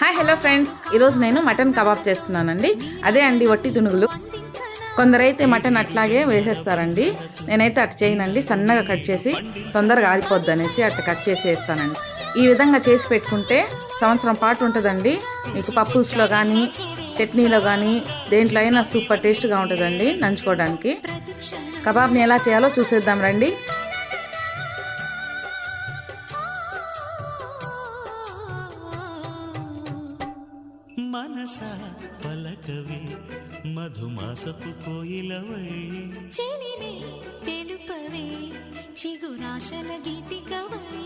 Hi hello friends, ఈరోజు నేను mutton kebab చేస్తున్నానండి. అదే అండి వట్టి తునుగులు. కొందరైతే మటన్ అట్లాగే వేసేస్తారండి. నేనైతే అటు చేయనండి, సన్నగా కట్ చేసి తొందరగా ఆరిపోద్ది అనేసి అట్లా కట్ చేసి వేస్తానండి. ఈ విధంగా చేసి పెట్టుకుంటే సంవత్సరం పాటు ఉంటుందండి. మీకు పప్పుల్స్లో కానీ చట్నీలో కానీ దేంట్లో అయినా సూపర్ టేస్ట్గా ఉంటుందండి నంచుకోవడానికి. కబాబ్ని ఎలా చేయాలో చూసేద్దాం రండి. మనస పలకవే మధుమాసపు కోయిలవై చెలిమే తెలుపవే చిగురాశల గీతికవై